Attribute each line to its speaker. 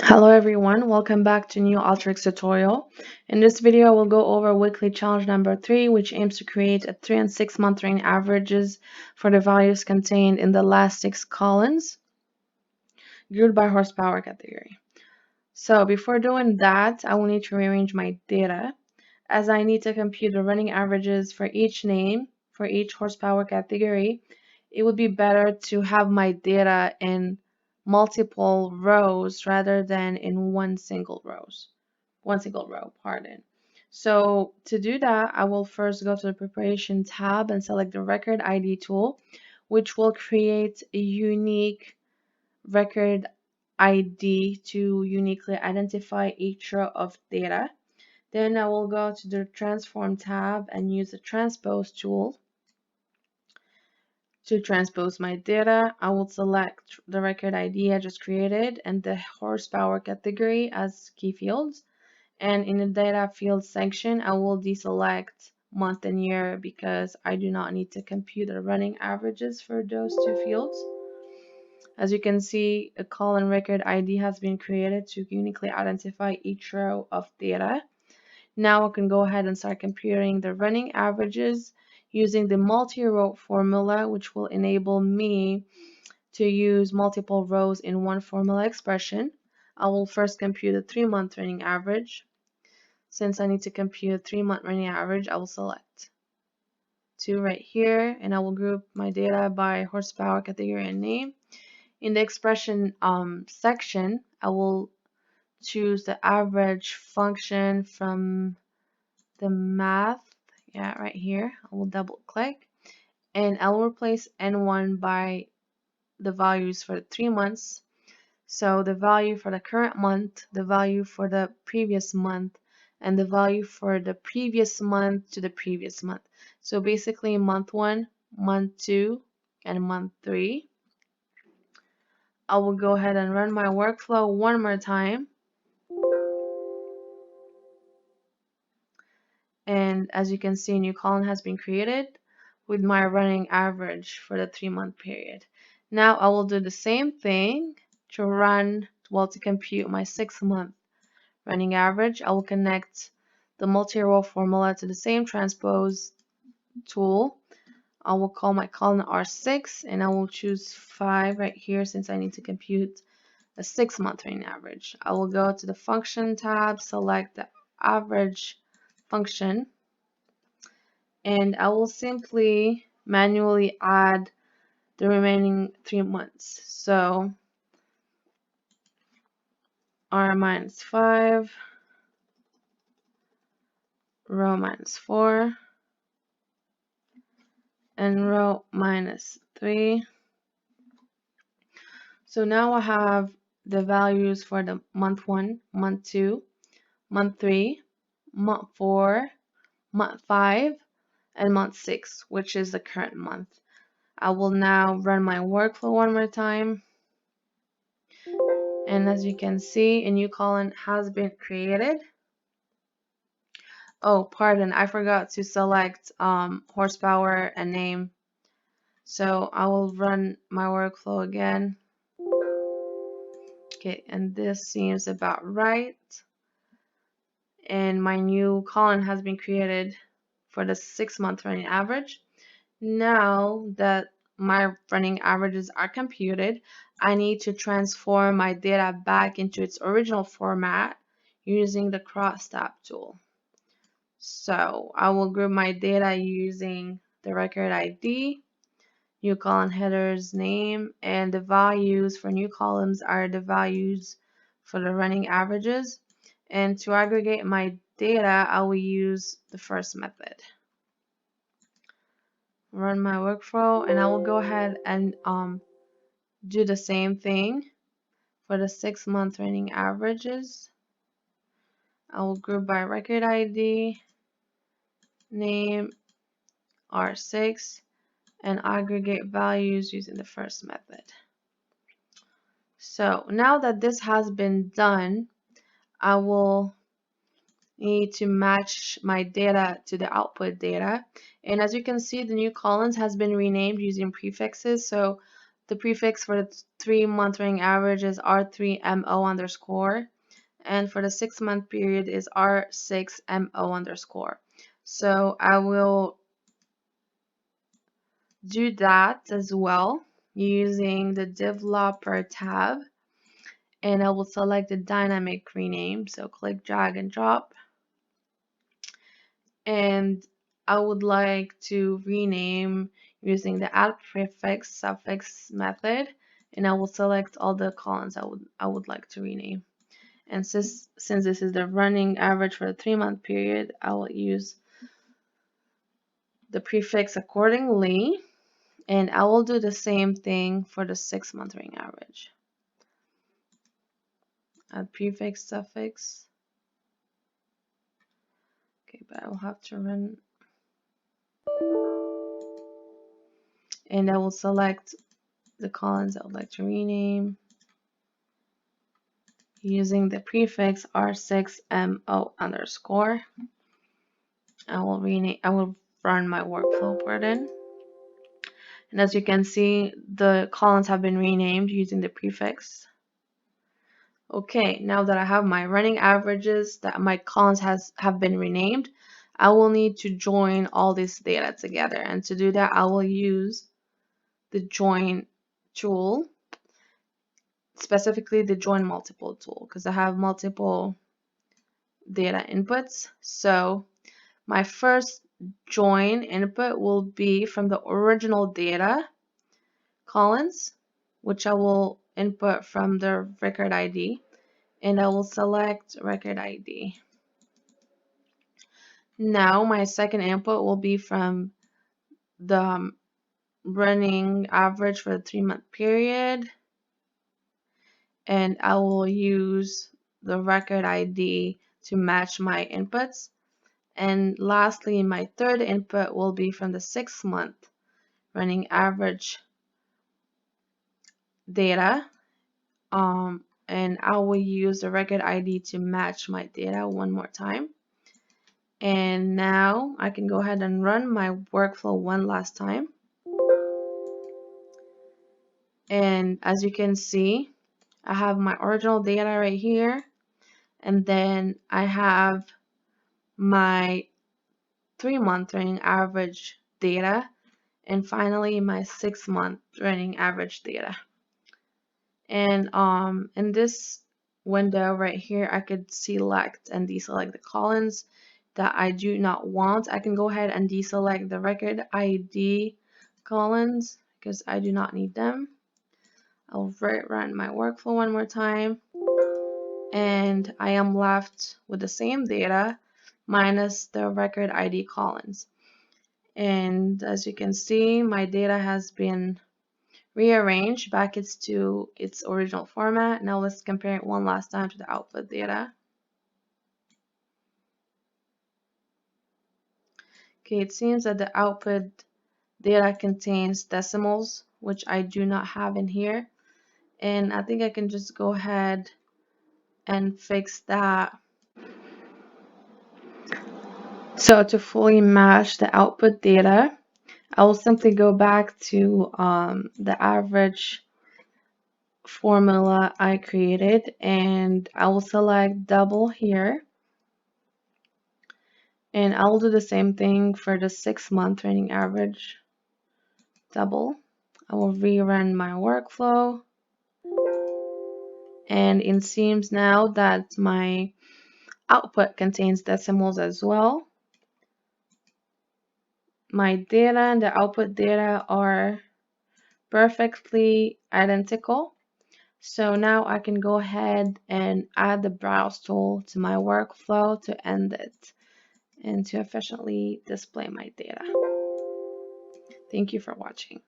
Speaker 1: Hello everyone, welcome back to new Alteryx tutorial. In this video, we'll go over weekly challenge number 3, which aims to create a 3 and 6 month range averages for the values contained in the last 6 columns, grouped by horsepower category. So before doing that, I will need to rearrange my data, as I need to compute the running averages for each name, for each horsepower category. It would be better to have my data in multiple rows rather than in one single row, pardon. So to do that, I will first go to the preparation tab and select the record ID tool, which will create a unique record ID to uniquely identify each row of data. Then I will go to the transform tab and use the transpose tool to transpose my data. I will select the record ID I just created and the horsepower category as key fields. And in the data field section, I will deselect month and year because I do not need to compute the running averages for those two fields. As you can see, a column record ID has been created to uniquely identify each row of data. Now I can go ahead and start computing the running averages using the multi-row formula, which will enable me to use multiple rows in one formula expression. I will first compute the 3-month running average. Since I need to compute a 3-month running average, I will select 2 right here, and I will group my data by horsepower category and name. In the expression section, I will choose the average function from the math, right here. I will double click and I will replace N1 by the values for the 3 months. So the value for the current month, the value for the previous month, and the value for the previous month to the previous month. So basically month 1, month 2, and month 3. I will go ahead and run my workflow one more time. And as you can see, a new column has been created with my running average for the 3-month period. Now I will do the same thing to compute my 6-month running average. I will connect the multi-row formula to the same transpose tool. I will call my column R6 and I will choose 5 right here since I need to compute a 6-month running average. I will go to the function tab, select the average function, and I will simply manually add the remaining 3 months. So R minus 5, row minus 4, and row minus 3. So now I have the values for the month 1, month 2, month 3, month 4, month 5, and month 6, which is the current month. I will now run my workflow one more time. And as you can see, a new column has been created. Oh, pardon, I forgot to select horsepower and name. So I will run my workflow again. Okay, and this seems about right. And my new column has been created for the 6-month running average. Now that my running averages are computed, I need to transform my data back into its original format using the crosstab tool. So I will group my data using the record ID, new column headers, name, and the values for new columns are the values for the running averages. And to aggregate my data, I will use the first method. Run my workflow, and I will go ahead and do the same thing for the 6-month running averages. I will group by record ID, name, R6, and aggregate values using the first method. So now that this has been done, I will need to match my data to the output data. And as you can see, the new columns has been renamed using prefixes. So The prefix for the 3-month running average is R3MO underscore, and for the 6-month period is R6MO underscore. So I will do that as well using the developer tab, and I will select the dynamic rename. So click drag and drop, and I would like to rename using the add prefix suffix method, and I will select all the columns I would like to rename. And since this is the running average for the 3-month period, I will use the prefix accordingly, and I will do the same thing for the 6-month running average. Add prefix suffix. Okay, but I will have to run, and I will select the columns I would like to rename using the prefix R6MO underscore. I will run my workflow pardon. And as you can see, the columns have been renamed using the prefix. Okay, now that I have my running averages, that my columns have been renamed, I will need to join all this data together. And to do that, I will use the join tool, specifically the join multiple tool, because I have multiple data inputs. So my first join input will be from the original data columns, which I will input from the record ID, and I will select record ID. Now my second input will be from the running average for the 3-month period, and I will use the record ID to match my inputs. And lastly, my third input will be from the 6-month running average data, and I will use the record ID to match my data one more time. And now I can go ahead and run my workflow one last time. And as you can see, I have my original data right here, and then I have my 3-month running average data, and finally my 6-month running average data. And in this window right here, I could select and deselect the columns that I do not want. I can go ahead and deselect the record ID columns because I do not need them. I'll run my workflow one more time, and I am left with the same data minus the record ID columns. And as you can see, my data has been rearranged back to its original format. Now let's compare it one last time to the output data. Okay, it seems that the output data contains decimals, which I do not have in here. And I think I can just go ahead and fix that. So to fully match the output data, I will simply go back to the average formula I created, and I will select double here. And I will do the same thing for the 6-month running average double. I will rerun my workflow, and it seems now that my output contains decimals as well. My data and the output data are perfectly identical. So now I can go ahead and add the browse tool to my workflow to end it and to efficiently display my data. Thank you for watching.